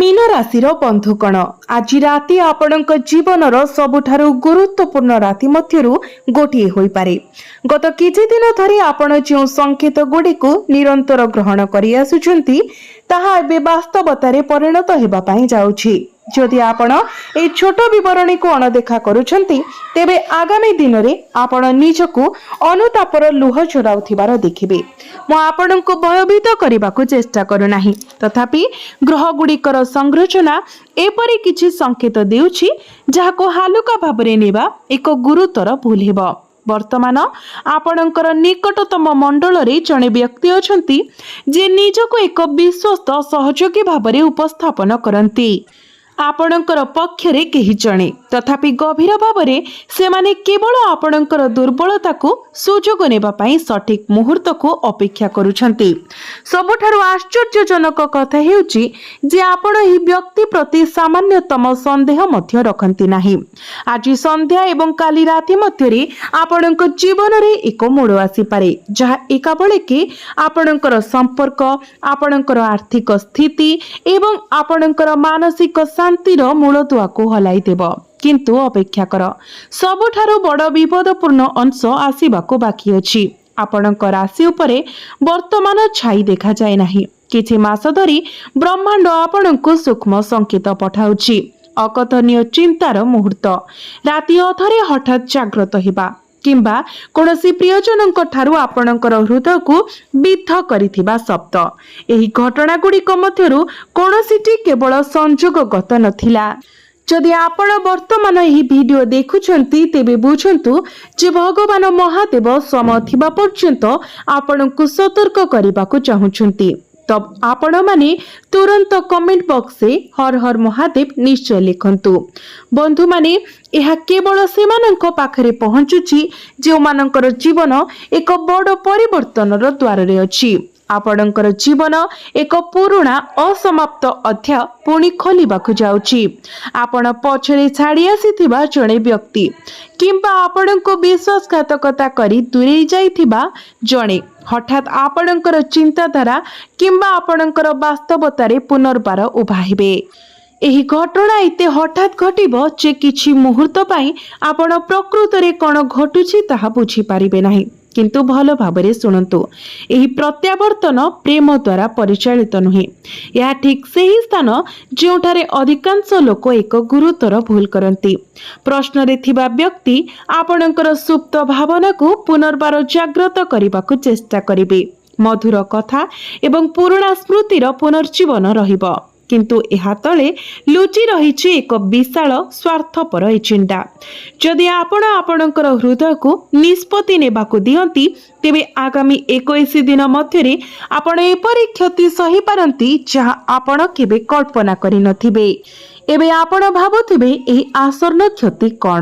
Mean राशि बंधुगण आज राति आपणक जीवनर सबुठारु गुरुत्वपूर्ण राति मध्यरु गोटिए होई पारे। गत किछि दिन धरि आपण जो संकेत गुड़िक निरंतर ग्रहण करि आसुछंती ताहा एबे वास्तवतारे परिणत हेबा पई जाउछि। जदि आपण ए छोट विवरणी को अणदेखा करूछंती तेबे आगामी दिन रे आपण निजकु अनुतापर लुह झराउथिबार देखिबे। मो आपणको भयभीत करबाकू चेष्टा करू नाही, तथापि ग्रह गुड़िकर संरचना एपरि किछि संकेत देउछि जाहाको हालुका भाबरे नेबा एक गुरुतर भूल हेबो। वर्तमान आपणकर निकटतम मंडल रे जणे व्यक्ति अछंती जे निजको एक विश्वस्त सहयोगी भाबरे उपस्थापन करंती। आपणकर पक्षरे केही जणे तथापि गभीर भावरे सेमाने केवल आपणकर दुर्बलता को सुजोग नेबा पई सठिक मुहूर्त को अपेक्षा करूछंती। सबुठारु आश्चर्यजनक कथा हेउची जे आपण ही व्यक्ति प्रति सामान्यतम संदेह मध्य रखंती नाही। आज संध्या एवं काली राति मध्यरे आपणक जीवन रे एक मोड़ आसी पारे जहा एका बेले के आपणकर संपर्क, आपणकर आर्थिक स्थिति एवं आपणकर मानसिक शांतिर मूलदुआ को हलाई देव। किंतु अपेक्षा कर, सबुठारु बड़ विपदपूर्ण अंश आसीबाको बाकी अछि। आपणक राशि उपरे वर्तमान छाई देखा जाए नाही। किछि मास धरि ब्रह्मांड आपणको सूक्ष्म संकेत पठाउछि। अकथनीय चिंतार मुहूर्त, राति अधरे हठात जाग्रत हेबा किंबा कोनोसी प्रियजनक ठारू आपणकर हृदय को बिद्ध करिथिबा शब्द, एही घटना गुड़िक मध्यरु कोनोसीटी केवल संयोगगत नथिला। जदि आपण वर्तमान एही वीडियो देखुछंती तेबे बुझंतु जे भगवान महादेव समय थिबा पर्यंत आपणको सतर्क करिबाकू चाहुछंती। तब आपण माने तुरंत कमेंट बॉक्स से हर हर महादेव निश्चय लिखंतु। बंधु माने यह केवल सेमानंक पाखरे पहुंचुची जो मानकर जीवन एक बड़ परिवर्तनर द्वार रे अछि। आपणकर जीवन एक पुराना असमाप्त अध्याय पुणी खोलिबाकू जाउची। आपण पछरे छाड़ी आसीथिबा जणे व्यक्ति किंबा आपणको विश्वासघातकता करी दूरे जाइथिबा जणे हठात आपणकर चिंताधारा किंबा आपणकर वास्तवतारे पुनर्बार उभा हेबे। एही घटना एते हठात घटिबो जे किछि मुहूर्त पई आपण प्रकृतरे कोन घटुछि ताहा बुझी पारिबे नाही। किंतु भल भाबरे सुनंतु, एही प्रत्यावर्तन प्रेम द्वारा परिचालित नुहे। यह ठीक सही स्थान जोठारे अधिकांश लोक एक गुरुतर भूल करंती। प्रश्न रे थिबा व्यक्ति आपणकर सुप्त भावना को पुनर्बार जागृत करबाकू चेष्टा करिबे। मधुर कथा एवं पुराना स्मृतिर पुनर्जीवन रहिबो, किंतु एहा तले लुचि रहिछि एक विशाल स्वार्थपर एजेंडा। जदि आपण आपणकर हृदय को निष्पत्ति नेबाकू दियंती तेबे आगामी 21 दिन मध्यरे आपण एपरि क्षति सही पारंती जहा आपण केबे कल्पना करि नथिबे। एबे आपण भाबुथिबे एही आसन्न क्षति कोन,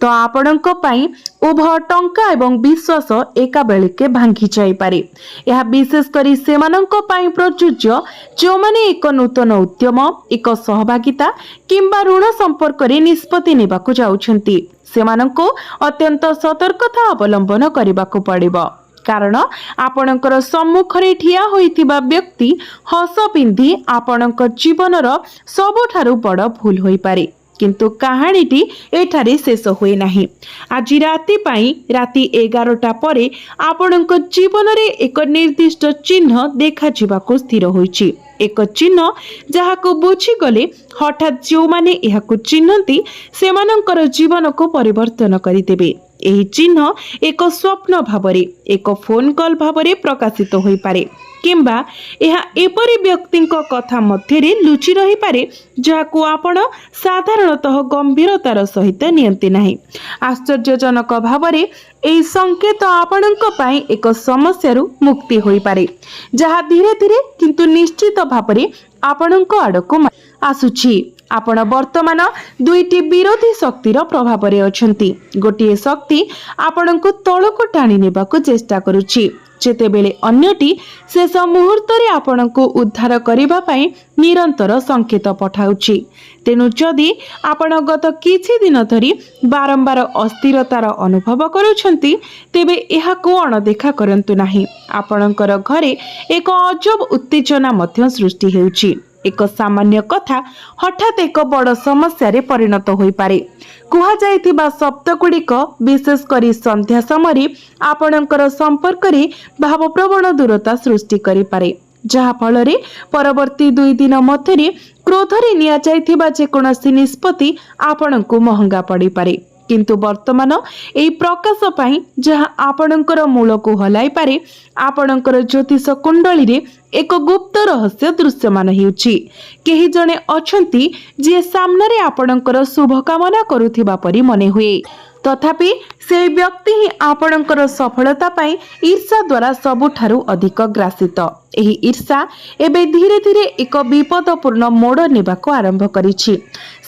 तो आपणक पई उभय टंका एवं विश्वास एका बेलके भांगी जाई पारे। यह विशेष करी सेमानंक पई प्रयोज्य जो माने एक नूतन उद्यम, एक सहभागिता किंबा ऋण संपर्क रे निष्पत्ति नेबाकू जाउछंती। सेमानंको अत्यंत सतर्कता अवलंबन करबाकू पड़िबो, कारण आपणकर सम्मुखरे ठिया होइथिबा व्यक्ति हस पिंधि आपणक जीवनर सबुठारु बड़ भूल होई पारे। किंतु कहानीटी एठारे शेष हुए नाही। आज राति पई राति 11टा परे आपणक जीवन रे एक निर्दिष्ट चिन्ह देखा जिबाकू स्थिर होइछि। एक चिन्ह जहाको बुझी गले हठात जो माने एहाकू चिन्हंती सेमानंकर जीवन को परिवर्तन करिदेबे। एही चिन्ह एक स्वप्न भावरे, एक फोन कॉल भावरे प्रकाशित होई पारे किंबा एहा एपरि व्यक्तिंक कथा मध्यरे लुचि रही पारे जाहाकू आपण साधारणतः गंभीरतार सहित नियंती नाही। आश्चर्यजनक भावरे एही संकेत आपणक पई एक समस्यारु मुक्ति होई पारे जहा धीरे धीरे किंतु निश्चित भावरे आपणक आडको आसुछि। आपण वर्तमान दुईटी विरोधी शक्तिर प्रभाव रे अछंती। गोटिए शक्ति आपणको तळको टाणी नेबाकू चेष्टा करूछि, जेतेबेले अन्यटी शेष मुहूर्त रे आपणको उद्धार करिबा पई निरंतर संकेत पठाउछि। तेनु जदि आपण गत किछि दिन धरि बारंबार अस्थिरतार अनुभव करूछंती तेबे एहाको अणदेखा करंतु नाही। आपणकर घरे एक अजब उत्तेजना मध्य सृष्टि हेउछि। एक सामान्य कथा हठात एक बड़ समस्या रे परिणत होई पारे। कुहा जायतिबा शब्द गुड़िक विशेष करी संध्या समय आपणकर संपर्क रे भावप्रवण दूरता सृष्टि करि पारे, जहा फल रे परवर्ती 2 दिन मध्य क्रोध रे निया जायतिबा जेकोसी निष्पत्ति आपणको महंगा पड़ी पारे। किंतु वर्तमान एई प्रकाश पाई जहा आपणकर मूल को हलाई पारे, आपणकर ज्योतिष कुंडली रे एक गुप्त रहस्य दृश्यमान हेउची। केही जणे अछंती जे सामने रे आपणकर शुभ कामना करुथिबा परी मने हुए, तथापि से व्यक्ति ही आपणकर सफलता पाई ईर्षा द्वारा सबुठारु अधिक ग्रासित। एही ईर्षा एबे धीरे धीरे एक विपदपूर्ण मोड़ नेबाको आरंभ करिछि।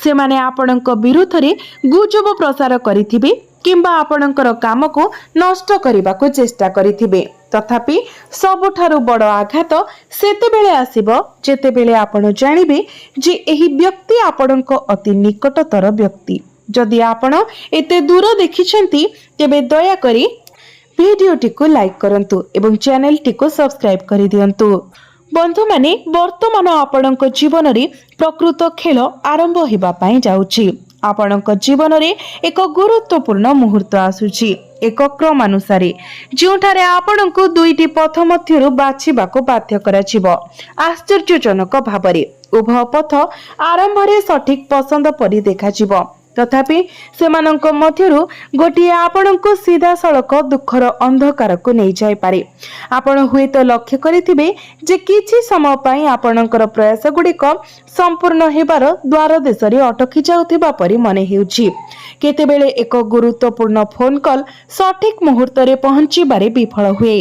सेमाने आपणक विरुद्ध रे गुजब प्रसार करिथिबे किंबा आपणकर काम को नष्ट करिबाको चेष्टा करिथिबे, तथापि सबुठारु बड़ आघात सेतेबेले आसीबो जेतेबेले आपण जानिबे जे एही व्यक्ति आपणक अति निकटतर व्यक्ति। जदि आपण एते दूर देखिछंती तेबे दया करी वीडियोटी को लाइक करंतु एवं चैनल टी को सब्सक्राइब करि दियंतु। बंधु माने वर्तमान आपणक जीवन रे प्रकृत खेल आरंभ हेबा पई जाउची। आपणक जीवन रे एक गुरुत्वपूर्ण मुहूर्त आसुची। एक क्रम अनुसार जोठारे आपणको 2टी पथ मध्यरु बाछिबाको बाध्य कराजिबो। आश्चर्यजनक भाबरे उभय पथ आरंभ रे सठिक पसंद परि देखाजिबो, तथापि सेमानंक मध्यरु गोटिए आपणको सीधा सड़क दुखर अंधकार को नहीं जाय पारे। आपण हुए तो लक्ष्य करिथिबे जे किछि समय पई आपणकर प्रयास गुड़िक संपूर्ण हेबार द्वार देशरे अटकी जाउथिबा परि मने हेउछि। केतेबेले एक गुरुत्वपूर्ण फोन कॉल सठिक मुहूर्त रे पहुंची बारे विफल हुए।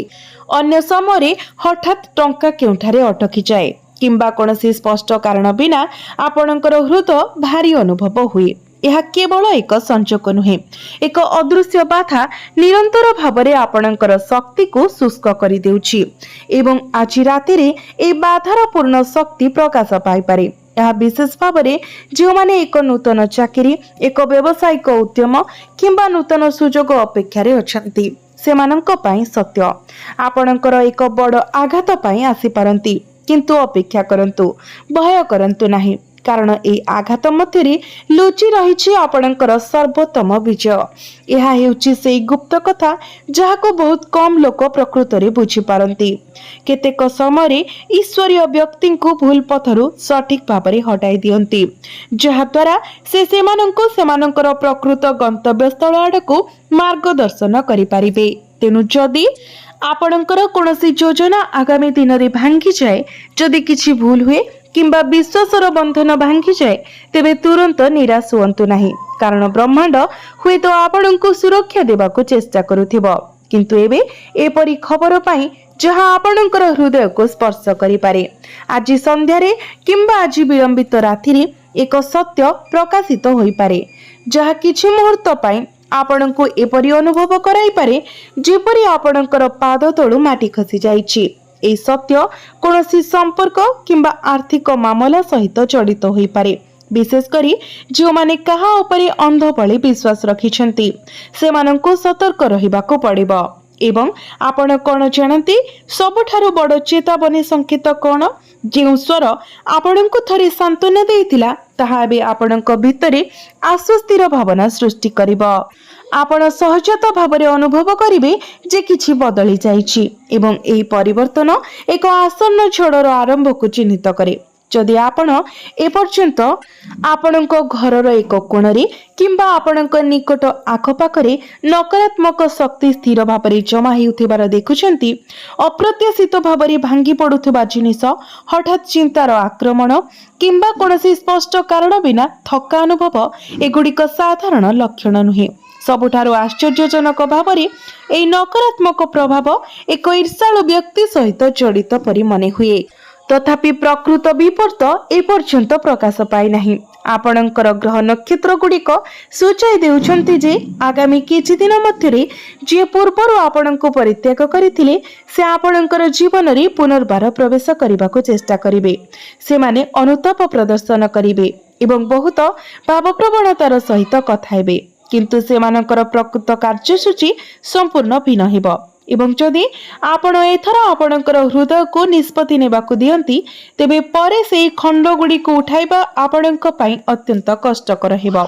अन्य समय हठात टंका केउठारे अटकी जाए किंबा कोनोसी स्पष्ट कारण बिना आपणकर हृदय भारी अनुभव हुए। यह केवल एक संचोक नुहे, एक अदृश्य बाधा निरंतर भावरे आपणकर शक्ति को शुष्क करि देउछि एवं आज राति रे ए बाधार पूर्ण शक्ति प्रकाश पाई पारे। यह विशेष भावरे जो माने एक नूतन चाकरी, एक व्यवसायिक उद्यम किंबा नूतन सुजोग अपेक्षा रे अछंती, सेमानंक पई सत्य आपणकर एक बड़ आघात पई आसी पारंती। किंतु अपेक्षा करंतु, भय करंतु नाही, कारण ए आघात मध्य लुचि रही आपणकर सर्वोत्तम विजय। यह हेउची से गुप्त कथा जहाको बहुत कम लोक प्रकृत रे बुझी पारंती। केतेक समय ईश्वरीय व्यक्ति को भूल पथरु सठिक भाबरे हटाई दियंती, जहा द्वारा से सेमानंको सेमानंकर प्रकृत गंतव्य स्थल आडको मार्गदर्शन करि पारिबे। तेनु जदि आपणकर कोनोसी योजना आगामी दिन रे भांगी जाए, जदि किछि भूल हुए किंबा विश्वासर बंधन भांगी जाए, तेबे तुरंत निराश हुअंतु नाही, कारण ब्रह्मांड हुए तो आपणको सुरक्षा देबाको चेष्टा करुथिबो। किंतु एबे एपरी खबर पाई जहां आपणकर हृदय को स्पर्श करि पारे। आज संध्या रे किंबा आज विलंबित राति रे एक सत्य प्रकाशित होई पारे, जहा किछि मुहूर्त पाई आपणको एपरी अनुभव कराई पारे जेपरी आपणकर पाद तळु माटी खसी जाईछि। ए सत्य कोनोसी संपर्क किंबा आर्थिक मामला सहित जड़ित होई पारे। विशेष करी जो माने कहा उपरे अंध भली विश्वास रखिछंती सेमानंको सतर्क रहिबाको पड़िबो। एवं आपण कोन जानती सबठारु बड़ चेतावनी संकेत कोन? जे स्वर आपणको थरे सांत्वना देइतिला ताहा बे आपणको भितरे आश्वस्तिर भावना सृष्टि करिबो। आपण सहजत भावरे अनुभव करिवे जे किछि बदली जाइछि एवं एही परिवर्तन एक आसन्न झड़र आरंभ को चिन्हित करे। जदि आपण एपर्यंत आपणको घरर एक कोणरे किंबा आपणको निकट आखपाखरे नकारात्मक शक्ति स्थिर भावरे जमा हेउथिबार देखुछंती, अप्रत्याशित भावरे भांगी पडुथिबा जिनिस, हठात चिंतार आक्रमण किंबा कोनोसी स्पष्ट कारण बिना थका अनुभव, एगुड़िक साधारण लक्षण नुहे। सबुठारु आश्चर्यजनक भावरे एई नकारात्मक प्रभाव एक ईर्षाळु व्यक्ति सहित जड़ित परि मने हुए, तथापि प्रकृत विपर्त एपर्यंत प्रकाश पाई नाही। आपणकर ग्रह नक्षत्र गुड़िक सूचाई देउछंती जे आगामी किछि दिन मध्यरे जे पूर्वरु आपणको परित्याग करिथिले से आपणकर जीवन रे पुनर्बार प्रवेश करबाको चेष्टा करिवे। से माने अनुताप प्रदर्शन करिवे एवं बहुत भावप्रवणतार सहित कथा हेबे, किंतु सेमानकर प्रकृत कार्यसूची संपूर्ण भिन्न हेबो। एवं जदि आपण एथर आपणकर हृदय को निष्पत्ति नेबाकु दियंती तेबे परे से खंड गुडी को उठाइबा आपणक पई अत्यंत कष्टकर हेबो।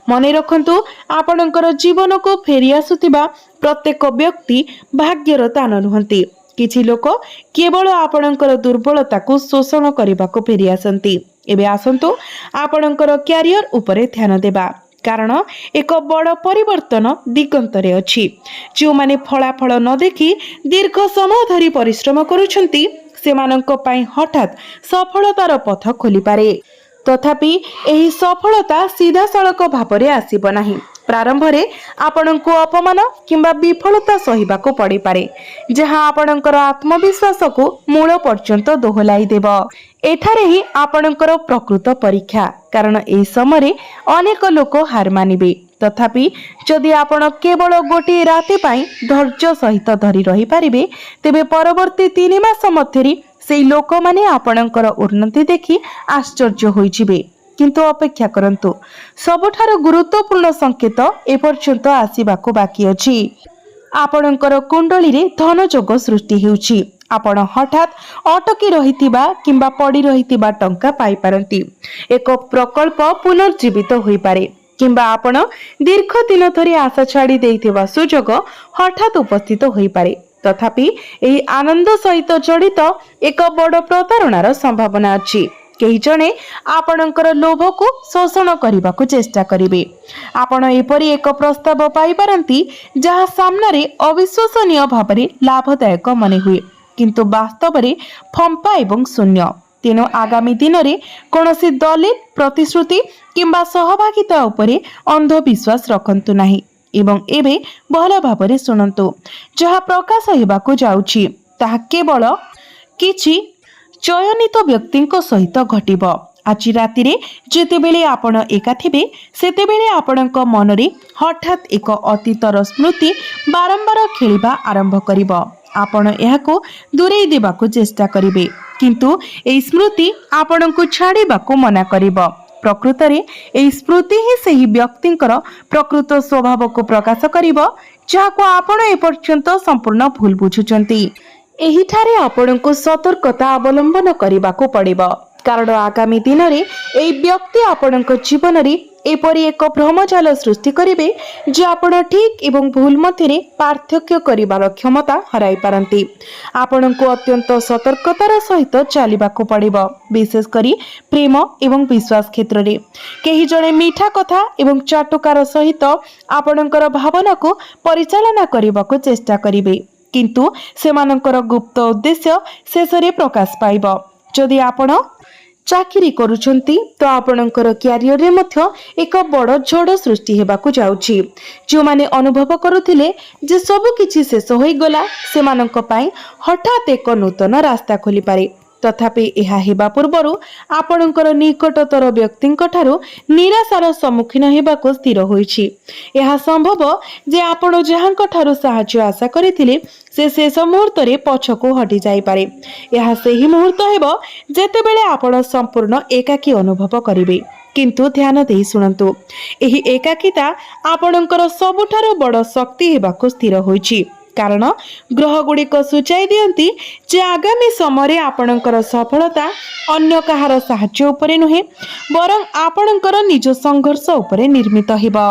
मने रखंतु आपणकर जीवन को फेरी आसुतिबा प्रत्येक व्यक्ति भाग्यर दान नुहंती। किछि लोक केवल आपणकर दुर्बलता को शोषण करबाकू फेरी आसंती। एबे आसंतु आपणकर क्यारियर उपरे ध्यान देबा कारण एक बड़ परिवर्तन दिगंतरे अछि। जो माने फलाफल न देखि दीर्घ समय धरी परिश्रम करूछंती सेमानंक पई हठात सफलतार पथ खोली पारे। तथापि एही सफलता सीधा सड़क भावरे आसीब नाही। प्रारंभ रे आपणको अपमान किंबा विफलता सहिबाको पड़ी पारे जहां आपणकर आत्मविश्वास को मूल पर्यंत दोहलाई देब। एठारे ही आपणकर प्रकृत परीक्षा कारण ए समय अनेक लोक हार मानिबे। तथापि जदि आपण केवल गोटे राति पाई धैर्य सहित धरी रही पारिबे तेबे परवर्ती 3 मास मध्यरी से लोक माने आपणकर उन्नति देखि आश्चर्य होइजिबे। किंतु अपेक्षा करंतु सबुठार गुरुत्वपूर्ण संकेत एपर्यंत आसीबाको बाकी अछि। आपणकर कुंडली रे धन जोग सृष्टि हेउछि। आपण हठात अटकी रहितिबा किंबा पड़ी रहितिबा टंका पाई पारंती। एक प्रकल्प पुनर्जीवित होई पारे किंबा आपण दीर्घ दिन धरि आशा छाड़ी देइथिबा सुजोग हठात उपस्थित होई पारे। तथापि एही आनंद सहित जड़ित एक बड़ प्रतारणार संभावना अछि। केही जणे आपणकर लोभ को शोषण करने को चेष्टा करिवे। आपण एपरी एक प्रस्ताव पाई पारंती जहा सामने अविश्वसनीय भावरे लाभदायक मने हुए किंतु वास्तव में फंपा एवं शून्य। तेणु आगामी दिन में कौनसी दलील प्रतिश्रुति किंबा सहभागिता उपरे अंधविश्वास रखंतु नाही एवं एबे भल भावरे सुनंतु जहा प्रकाश हेबाकु जाउछि ताहा केवल किछि चयनित व्यक्ति सहित घटिब। आज राति जेतेबेले आपण एका थिबे सेतेबेले आपणक मनरे हठात एक अतीतर स्मृति बारंबार खेलिबा आरंभ करिब। आपण एहाको दूरेई देबाकू चेष्टा करिवे किंतु एई स्मृति आपणको छाड़ीबाकू मना करिब। प्रकृत रे एई स्मृति ही सही व्यक्तिंकर प्रकृत स्वभाव को प्रकाश करिब जाहाको आपण एपर्यंत संपूर्ण भूल बुझुचंती। एहिठारे आपणको सतर्कता अवलंबन करिबाकू पड़िबो कारण आगामी दिन रे एई व्यक्ति आपणको जीवन रे एपरी एक भ्रमजाल सृष्टि करिवे जे आपण ठीक एवं भूल मध्य पार्थक्य करिबार क्षमता हराई पारंती। आपणको अत्यंत सतर्कतार सहित चलिबाकू पड़िबो विशेष करी प्रेम एवं विश्वास क्षेत्र रे। केही जणे मीठा कथा एवं चाटुकार सहित आपणकर भावना को परिचालना करिबाकू चेष्टा करिवे किंतु सेमानंकर गुप्त उद्देश्य शेषरे प्रकाश पाइब। जदि आपण चाकरी करूछंती तो आपणकर क्यारियर रे मध्य एक बड़ झड़ सृष्टि हेबाकू जाउछि। जो माने अनुभव करुथिले जे सब किछि शेष होई गला सेमानंक पई हठात एक नूतन रास्ता खोली पारे। तथापि एहा हेबा पूर्वरु आपणकर निकटतर व्यक्तिंक ठारू निराशार सम्मुखीन हेबाकू स्थिर होइछि। एहा संभव जे आपण जहांक ठारू सहाय्य आशा करिथिले से शेष मुहूर्त रे पछको हटि जाई पारे। एहा सेही मुहूर्त हेबो जेतेबेले आपण संपूर्ण एकाकी अनुभव करिवे। किंतु ध्यान दे सुनंतु एही एकाकीता आपणकर सबुठारू बड़ शक्ति हेबाकू स्थिर होइछि कारण ग्रह गुड़िक सूचाई दियंती जे आगामी समय आपणकर सफलता अन्य कहार साहाय्य उपरे नुहे बरं आपणकर निज संघर्ष उपरे निर्मित हेबा।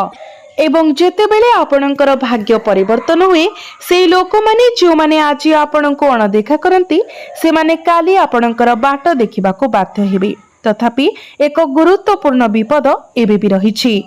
एवं जेतेबेले आपणकर भाग्य परिवर्तन हुए से लोक माने जो माने आज आपणको अणदेखा करंती से माने काली आपणकर बाट देखिबाको बाध्य हेबे। तथापि एक गुरुत्वपूर्ण विपद एबे भी रहिछि।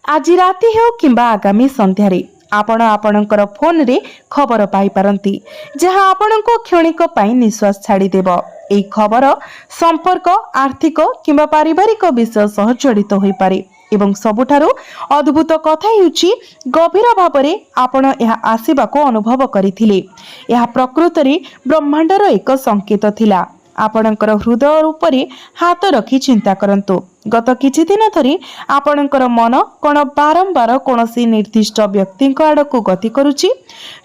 आज राति हो किंबा आगामी संध्यारे आपण आपणकर फोन रे खबर पाई पारंती जहां आपणको क्षणिक पाई निश्वास छाड़ी देब। एई खबर संपर्क आर्थिक किंबा पारिवारिक विषय सह जड़ित होई पारे एवं सबुठारू अद्भुत कथा हेउछि गभीर भावरे आपण एहा आसीबाको अनुभव करिथिले। एहा प्रकृत रे ब्रह्मांडर एक संकेत थिला। आपणकर हृदय उपरे हाथ रखी चिंता करंतु गत किछि दिन धरी आपणकर मन कोन बारंबार कोनसी निर्दिष्ट व्यक्ति आड़क गति करुछि।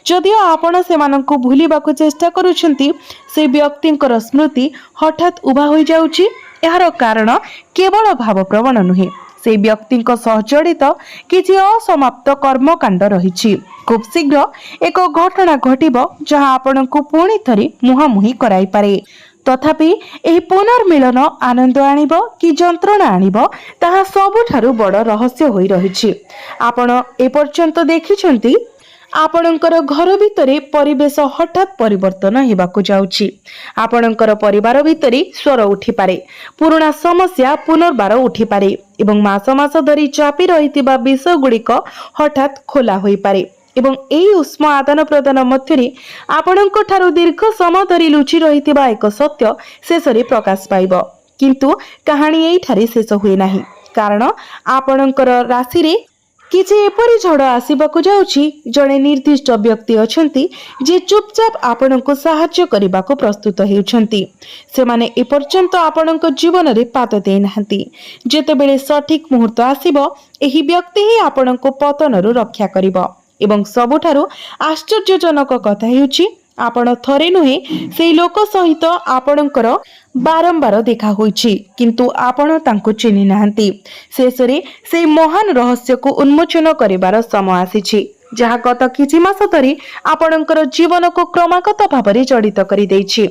जदिओ आपण सेमानंकु भूलिबाकू चेष्टा करुछंती से व्यक्तिंकर स्मृति हठात उभा होई जाउछि। एहार कारण केवल भावप्रवण नुहे से व्यक्ति सह जड़ित किसी असमाप्त कर्मकांड रही। खूब शीघ्र एक घटना घटिब जहाँ आपण को पुणी थरे मुहांमुही कराई पारे। तथापि एही पुनर्मिलन आनंद आनिब कि जंत्रणा आनिब ताहा सबुठारु बड़ रहस्य होई रहिछि। आपण एपर्यंत देखिछन्ति आपणकर घर भितरे परिवेश हठात परिवर्तन हेबाकु जाउछि। आपणकर परिवार भितरे स्वर उठी पारे, पुराना समस्या पुनर्बार उठी पारे एवं मास मास धरी चापी रहितिबा विषय गुड़िक हठात खोला होई पारे एवं एही उष्म आदान प्रदान मध्यरे आपणक ठारु दीर्घ समय धरी लुचि रहितिबा एक सत्य शेषरे प्रकाश पाइब। किंतु कहानी एही ठारे शेष हुए नाही, कारण आपणकर राशि रे किछि एपरि झड़ आसिबाकु जाउछि। जणे निर्दिष्ट व्यक्ति अछंती जे चुपचाप आपणको सहाय्य करिबाकु प्रस्तुत हेउछंती। सेमाने एपर्यंत आपणक जीवन रे पाद देई नाहंती। जेतेबेले सठिक मुहूर्त आसीबो एही व्यक्ति ही आपणको पतनरु रक्षा करिबो। एवं सबुठारु आश्चर्यजनक कथा हेउछि आपण थरे नुहे सेई लोक सहित आपणकर बारंबार देखा होइछि, किंतु आपण तांको चिन्हि नाहंती। शेषरे सेई महान रहस्य को उन्मोचन करिबार समय आसीछि, जहा गत किछि मास धरि आपणकर जीवन को क्रमागत भाବରେ जड़ित करि दैछि।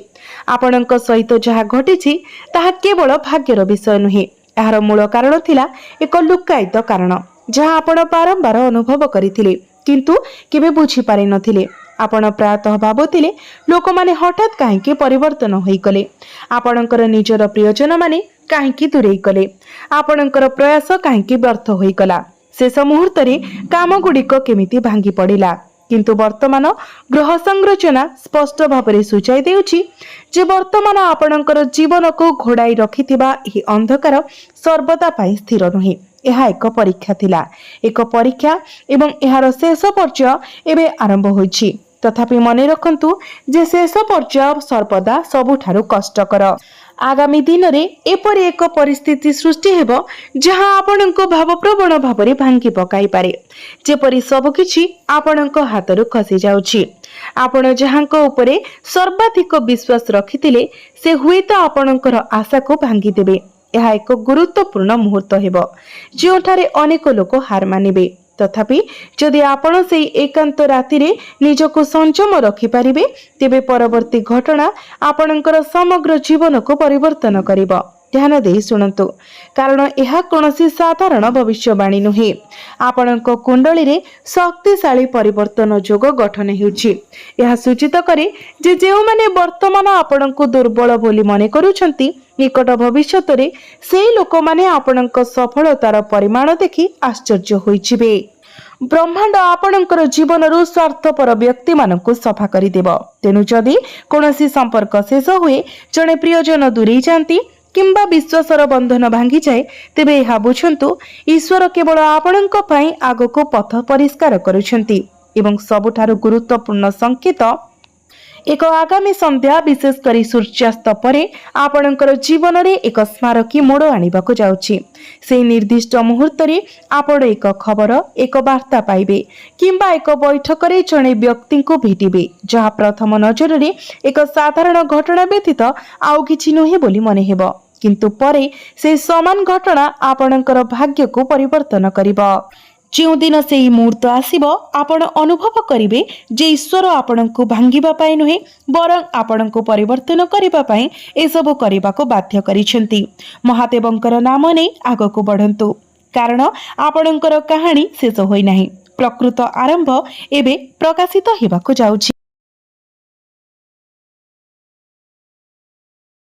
आपणक सहित जहा घटिछि ताहा केवल भाग्यर विषय नुहे, एहार मूल कारण थिला एक लुक्कायित कारण जहा आपण बारंबार अनुभव करिथिले किंतु केबे बुझी पारि नथिले। आपण प्रायतः भाबुथिले लोक माने हठात काहेकि परिवर्तन होई गले, आपणकर निजर प्रियजन माने काहेकि दूरेई गले, आपणकर प्रयास काहेकि व्यर्थ होई गला, शेष मुहूर्त रे काम गुड़िक केमिति भांगी पड़िला। किंतु वर्तमान ग्रह संरचना स्पष्ट भाବରେ सूचाई देउछि जे वर्तमान आपणकर जीवन को घोड़ाई रखिथिबा एही अंधकार सर्वदा पाई स्थिर नुहे। यह एक परीक्षा थिला, एक परीक्षा एवं एहार शेष पर्याय एबे आरंभ होइछि। तथापि मने रखंतु जे शेष पर्याय सर्वदा सबुठारु कष्टकर। आगामी दिन रे एपरि एक परिस्थिति सृष्टि हेबो जहां आपणको भावप्रवण भाବରେ भांगी पकाई पारे, जेपरि सब किछि आपणको हातरु खसी जाउछि। आपण जहांको उपरे सर्वाधिक विश्वास रखिथिले से हुएत आपणकर आशा को भांगी देबे। यह एक गुरुत्वपूर्ण मुहूर्त हेबो जोठारे अनेक लोक हार मानिबे। तथापि जदि आपण सेई एकांत राति रे निजको संयम रखि पारिबे तेबे परवर्ती घटना आपणकर समग्र जीवन को परिवर्तन करिबो। ध्यान देई सुनंतु, कारण यह कोनोसी साधारण भविष्यवाणी नुहे। आपणक कुंडली रे शक्तिशाली परिवर्तन जोग गठन हेउछि। यह सूचित करे जे जेउ माने वर्तमान आपणको दुर्बल बोली मने करूछंती निकट भविष्यत रे सेई लोक माने आपणक सफलतार परिमाण देखि आश्चर्य होइछिबे। ब्रह्मांड आपणकर जीवनरु स्वार्थपर व्यक्ति मानकु सफा करि देबो। तेनु जदि कोनोसी संपर्क शेष हुए, जणे प्रियजन दूरेई जांती किंबा विश्वासर बंधन भांगी जाए, तेबे यह बुझंतु ईश्वर केवल आपणक पई आगको पथ परिष्कार करूछंती। एवं सबुठारु गुरुत्वपूर्ण संकेत एक आगामी संध्या विशेष करी सूर्यास्त परे आपणकर जीवन रे एक स्मारकी मोड़ आनिबाकु जाउछि। से निर्दिष्ट मुहूर्त रे आपण एक खबर, एक वार्ता पाइबे किंबा एक बैठक रे जणे व्यक्ति को भेटिबे जहा प्रथम नजर रे एक साधारण घटना व्यतीत आउ किछि नहे बोली मने हेबो, किंतु परे से समान घटना आपणकर भाग्य को परिवर्तन करिबो। जो दिन से मुहूर्त आसीबो आपण अनुभव करिवे जे ईश्वर आपणको भांगिबा पाई नुहे बरं आपणको परिवर्तन करिबा पाई ए सब करिबाको बाध्य करिसेंती। महादेवंकर नाम नै आगको बढ़ंतु, कारण आपणकर कहानी शेष होई नाही। प्रकृत आरंभ एबे प्रकाशित हेबाको जाउछि।